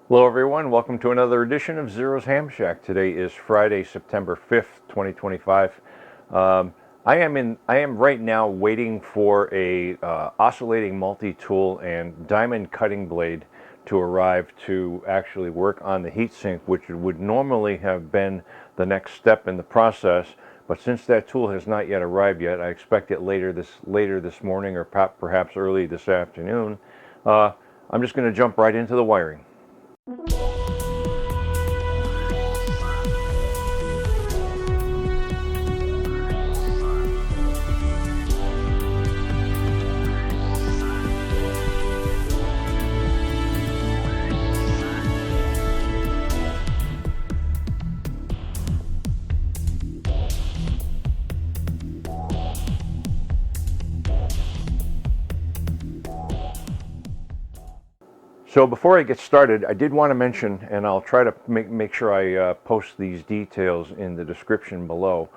Hello everyone, welcome to another edition of Zero's Ham Shack. Today is Friday, September 5th, 2025. I am right now waiting for a oscillating multi-tool and diamond cutting blade to arrive to actually work on the heatsink, which would normally have been the next step in the process. But since that tool has not yet arrived yet, I expect it later this morning or perhaps early this afternoon. I'm just going to jump right into the wiring. So before I get started, I did want to mention, and I'll try to make sure I post these details in the description below,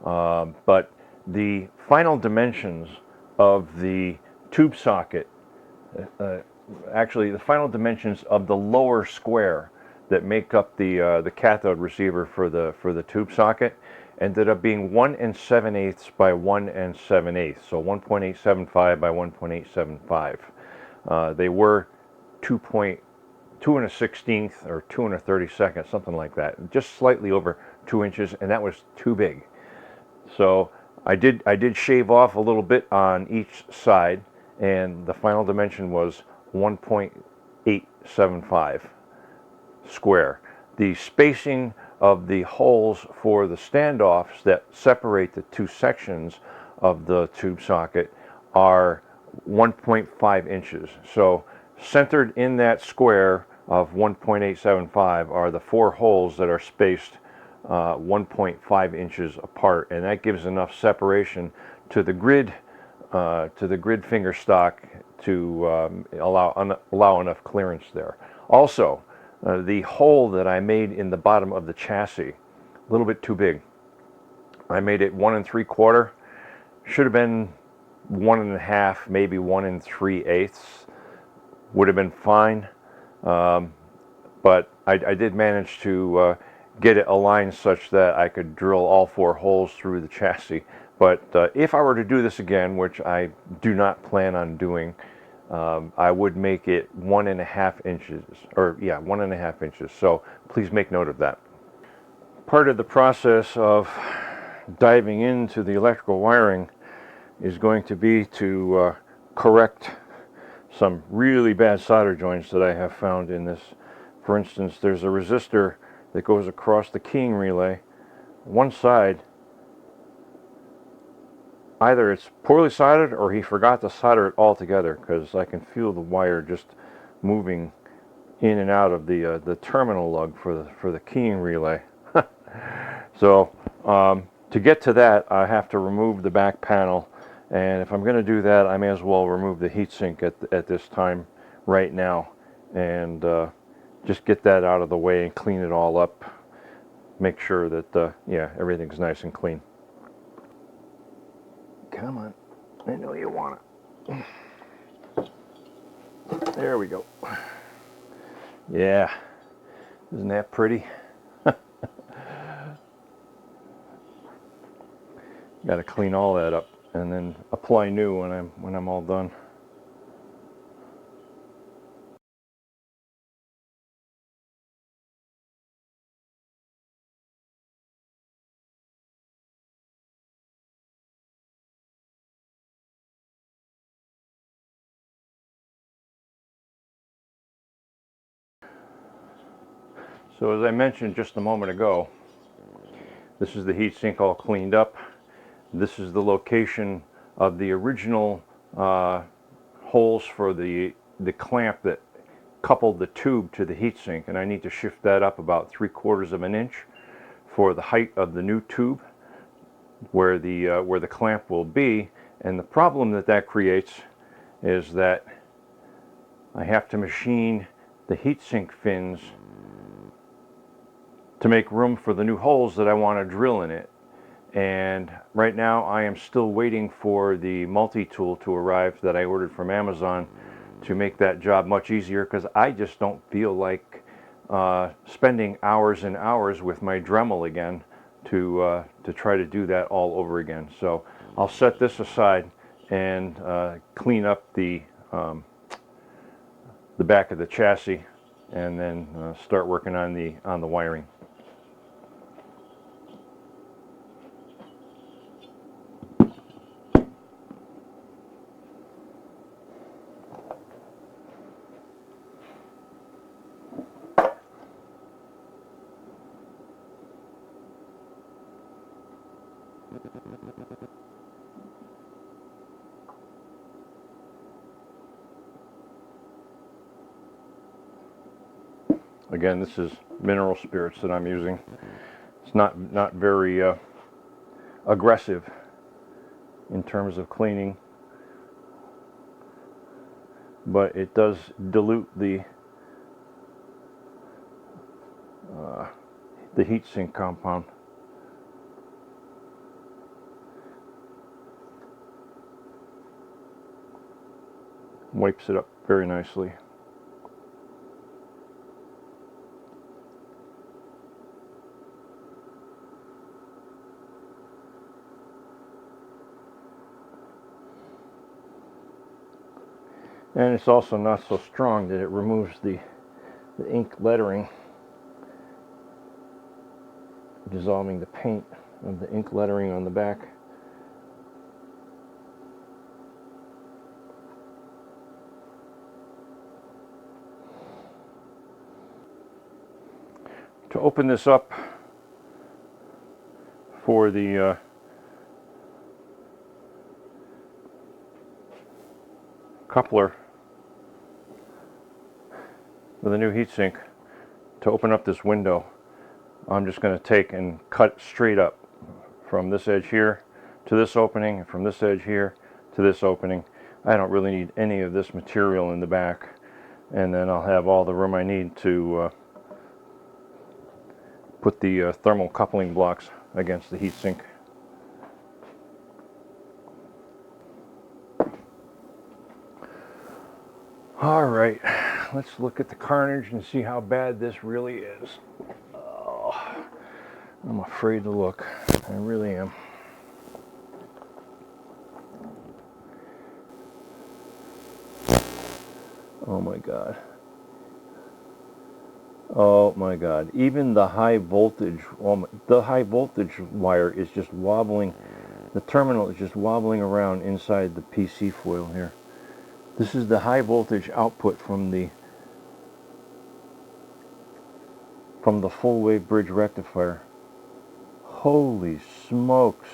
but the final dimensions of the tube socket, actually the final dimensions of the lower square that make up the cathode receiver for the tube socket, ended up being 1 7/8 by 1 7/8, so 1.875 by 1.875. They were 2 1/16 or 2 1/32, something like that, just slightly over 2 inches, and that was too big. So I did shave off a little bit on each side, and the final dimension was 1.875 square. The spacing of the holes for the standoffs that separate the two sections of the tube socket are 1.5 inches. So centered in that square of 1.875 are the 4 holes that are spaced 1.5 inches apart, and that gives enough separation to the grid finger stock to allow enough clearance there. Also, the hole that I made in the bottom of the chassis, a little bit too big. I made it 1 3/4. Should have been 1 1/2, maybe 1 3/8. Would have been fine, but I did manage to get it aligned such that I could drill all 4 holes through the chassis. But if I were to do this again, which I do not plan on doing, I would make it 1 1/2 inches, or yeah, 1 1/2 inches. So please make note of that. Part of the process of diving into the electrical wiring is going to be to correct some really bad solder joints that I have found in this. For instance, there's a resistor that goes across the keying relay. One side, either it's poorly soldered or he forgot to solder it all together, because I can feel the wire just moving in and out of the terminal lug for the keying relay. So to get to that, I have to remove the back panel. And if I'm going to do that, I may as well remove the heatsink at this time right now, and just get that out of the way and clean it all up. Make sure that yeah, everything's nice and clean. Come on, I know you want it. There we go. Yeah, isn't that pretty? Got to clean all that up and then apply new when I'm all done. So as I mentioned just a moment ago, this is the heatsink all cleaned up. This is the location of the original holes for the clamp that coupled the tube to the heatsink, and I need to shift that up about 3/4 of an inch for the height of the new tube where the clamp will be. And the problem that creates is that I have to machine the heatsink fins to make room for the new holes that I want to drill in it. And right now I am still waiting for the multi-tool to arrive that I ordered from Amazon to make that job much easier, because I just don't feel like spending hours and hours with my Dremel again to try to do that all over again. So I'll set this aside and clean up the back of the chassis, and then start working on the wiring. Again, this is mineral spirits that I'm using. It's not very aggressive in terms of cleaning, but it does dilute the heatsink compound. Wipes it up very nicely. And it's also not so strong that it removes the ink lettering, dissolving the paint of the ink lettering on the back. To open this up for the coupler with a new heatsink, to open up this window, I'm just going to take and cut straight up from this edge here to this opening, and from this edge here to this opening. I don't really need any of this material in the back, and then I'll have all the room I need to put the thermal coupling blocks against the heatsink. All right, let's look at the carnage and see how bad this really is. Oh, I'm afraid to look. I really am. Oh my God. Oh my God. Even the high voltage, the high voltage wire is just wobbling. The terminal is just wobbling around inside the PC foil here. This is the high voltage output from the full wave bridge rectifier. Holy smokes.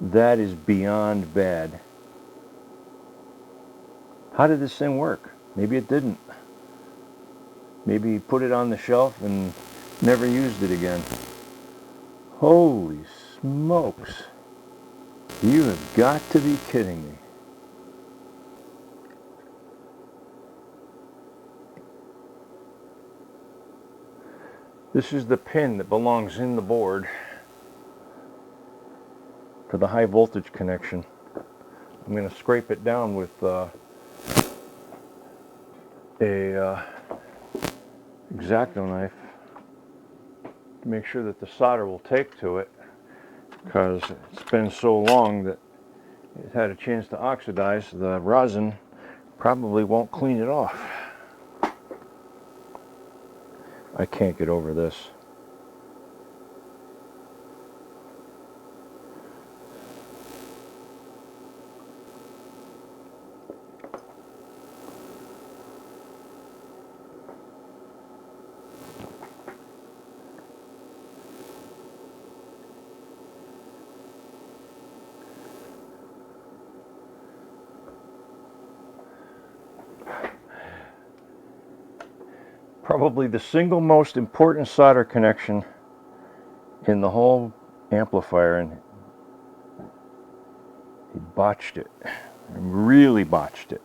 That is beyond bad. How did this thing work? Maybe it didn't. Maybe he put it on the shelf and never used it again. Holy smokes. You have got to be kidding me. This is the pin that belongs in the board for the high voltage connection. I'm going to scrape it down with a X-Acto knife to make sure that the solder will take to it, because it's been so long that it had a chance to oxidize. The rosin probably won't clean it off. I can't get over this. Probably the single most important solder connection in the whole amplifier, and he botched it. Really botched it.